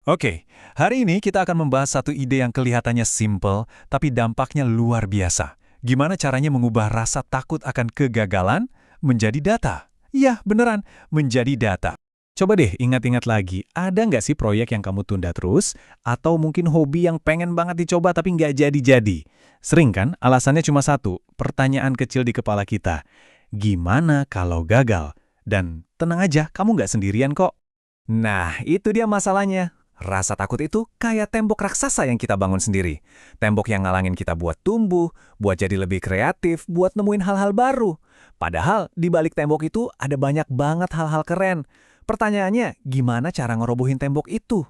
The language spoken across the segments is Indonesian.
Oke, hari ini kita akan membahas satu ide yang kelihatannya simple, tapi dampaknya luar biasa. Gimana caranya mengubah rasa takut akan kegagalan menjadi data? Iya, beneran, menjadi data. Coba deh ingat-ingat lagi, ada nggak sih proyek yang kamu tunda terus? Atau mungkin hobi yang pengen banget dicoba tapi nggak jadi-jadi? Sering kan, alasannya cuma satu, pertanyaan kecil di kepala kita. Gimana kalau gagal? Dan tenang aja, kamu nggak sendirian kok. Nah, itu dia masalahnya. Rasa takut itu kayak tembok raksasa yang kita bangun sendiri. Tembok yang ngalangin kita buat tumbuh, buat jadi lebih kreatif, buat nemuin hal-hal baru. Padahal di balik tembok itu ada banyak banget hal-hal keren. Pertanyaannya, gimana cara ngerobohin tembok itu?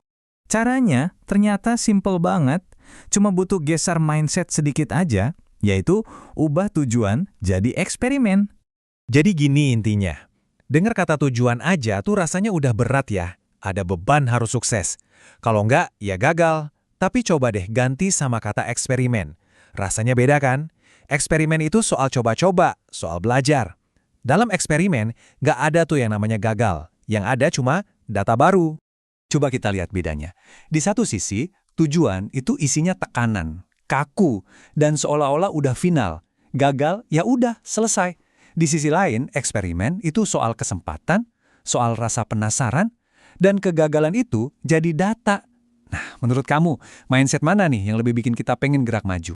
Caranya ternyata simple banget, cuma butuh geser mindset sedikit aja, yaitu ubah tujuan jadi eksperimen. Jadi gini intinya. Dengar kata tujuan aja tuh rasanya udah berat ya. Ada beban harus sukses. Kalau enggak, ya gagal. Tapi coba deh ganti sama kata eksperimen. Rasanya beda kan? Eksperimen itu soal coba-coba, soal belajar. Dalam eksperimen, nggak ada tuh yang namanya gagal. Yang ada cuma data baru. Coba kita lihat bedanya. Di satu sisi, tujuan itu isinya tekanan, kaku, dan seolah-olah udah final. Gagal, ya udah, selesai. Di sisi lain, eksperimen itu soal kesempatan, soal rasa penasaran, dan kegagalan itu jadi data. Nah, menurut kamu, mindset mana nih yang lebih bikin kita pengen gerak maju?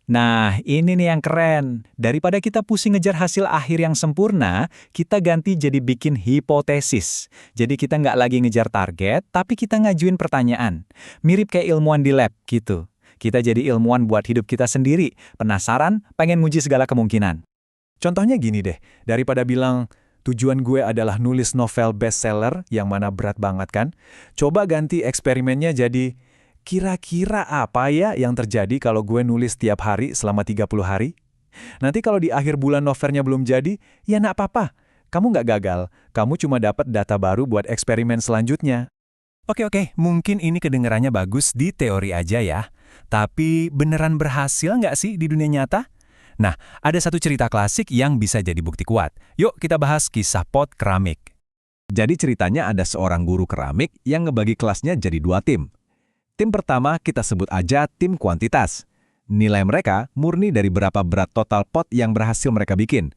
Nah, ini nih yang keren. Daripada kita pusing ngejar hasil akhir yang sempurna, kita ganti jadi bikin hipotesis. Jadi kita nggak lagi ngejar target, tapi kita ngajuin pertanyaan. Mirip kayak ilmuwan di lab, gitu. Kita jadi ilmuwan buat hidup kita sendiri. Penasaran, pengen nguji segala kemungkinan. Contohnya gini deh, daripada bilang, tujuan gue adalah nulis novel bestseller yang mana berat banget kan? Coba ganti eksperimennya jadi, kira-kira apa ya yang terjadi kalau gue nulis tiap hari selama 30 hari? Nanti kalau di akhir bulan novelnya belum jadi, ya nggak apa-apa. Kamu nggak gagal, kamu cuma dapat data baru buat eksperimen selanjutnya. Oke, mungkin ini kedengarannya bagus di teori aja ya. Tapi beneran berhasil nggak sih di dunia nyata? Nah, ada satu cerita klasik yang bisa jadi bukti kuat. Yuk kita bahas kisah pot keramik. Jadi ceritanya ada seorang guru keramik yang ngebagi kelasnya jadi dua tim. Tim pertama kita sebut aja tim kuantitas. Nilai mereka murni dari berapa berat total pot yang berhasil mereka bikin.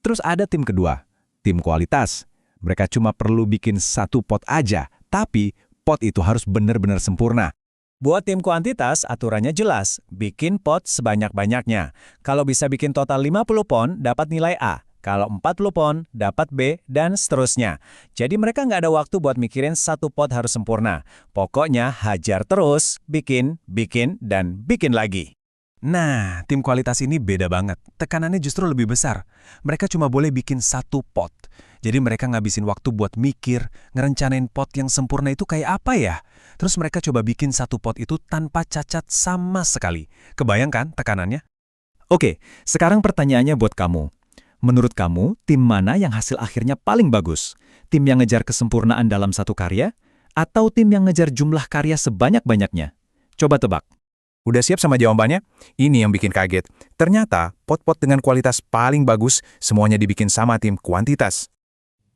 Terus ada tim kedua, tim kualitas. Mereka cuma perlu bikin satu pot aja, tapi pot itu harus benar-benar sempurna. Buat tim kuantitas, aturannya jelas, bikin pot sebanyak-banyaknya. Kalau bisa bikin total 50 pon, dapat nilai A. Kalau 40 pon, dapat B, dan seterusnya. Jadi mereka nggak ada waktu buat mikirin satu pot harus sempurna. Pokoknya hajar terus, bikin, dan bikin lagi. Nah, tim kualitas ini beda banget. Tekanannya justru lebih besar. Mereka cuma boleh bikin satu pot. Jadi mereka ngabisin waktu buat mikir, ngerencanain pot yang sempurna itu kayak apa ya? Terus mereka coba bikin satu pot itu tanpa cacat sama sekali. Kebayang kan tekanannya? Oke, sekarang pertanyaannya buat kamu. Menurut kamu, tim mana yang hasil akhirnya paling bagus? Tim yang ngejar kesempurnaan dalam satu karya? Atau tim yang ngejar jumlah karya sebanyak-banyaknya? Coba tebak. Udah siap sama jawabannya? Ini yang bikin kaget. Ternyata, pot-pot dengan kualitas paling bagus semuanya dibikin sama tim kuantitas.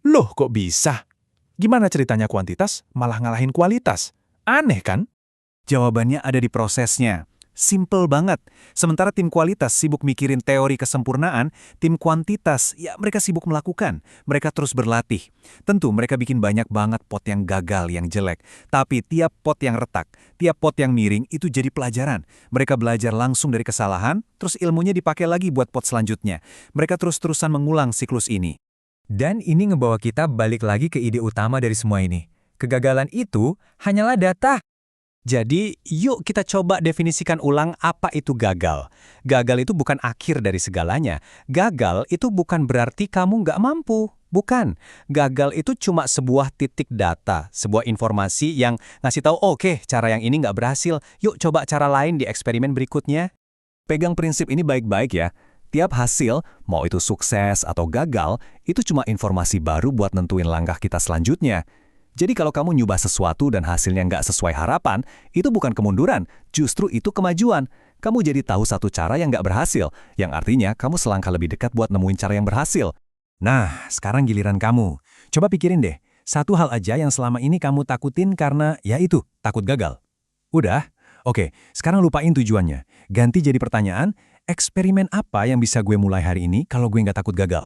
Loh, kok bisa? Gimana ceritanya kuantitas malah ngalahin kualitas? Aneh kan? Jawabannya ada di prosesnya. Simple banget. Sementara tim kualitas sibuk mikirin teori kesempurnaan, tim kuantitas, ya mereka sibuk melakukan. Mereka terus berlatih. Tentu mereka bikin banyak banget pot yang gagal, yang jelek. Tapi tiap pot yang retak, tiap pot yang miring itu jadi pelajaran. Mereka belajar langsung dari kesalahan, terus ilmunya dipakai lagi buat pot selanjutnya. Mereka terus-terusan mengulang siklus ini. Dan ini ngebawa kita balik lagi ke ide utama dari semua ini. Kegagalan itu hanyalah data. Jadi, yuk kita coba definisikan ulang apa itu gagal. Gagal itu bukan akhir dari segalanya. Gagal itu bukan berarti kamu nggak mampu. Bukan. Gagal itu cuma sebuah titik data, sebuah informasi yang ngasih tahu, oke, cara yang ini nggak berhasil. Yuk coba cara lain di eksperimen berikutnya. Pegang prinsip ini baik-baik ya. Tiap hasil, mau itu sukses atau gagal, itu cuma informasi baru buat nentuin langkah kita selanjutnya. Jadi kalau kamu nyubah sesuatu dan hasilnya nggak sesuai harapan, itu bukan kemunduran, justru itu kemajuan. Kamu jadi tahu satu cara yang nggak berhasil, yang artinya kamu selangkah lebih dekat buat nemuin cara yang berhasil. Nah, sekarang giliran kamu. Coba pikirin deh, Satu hal aja yang selama ini kamu takutin karena, ya itu, takut gagal. Udah? Oke, sekarang lupain tujuannya. Ganti jadi pertanyaan, eksperimen apa yang bisa gue mulai hari ini kalau gue nggak takut gagal?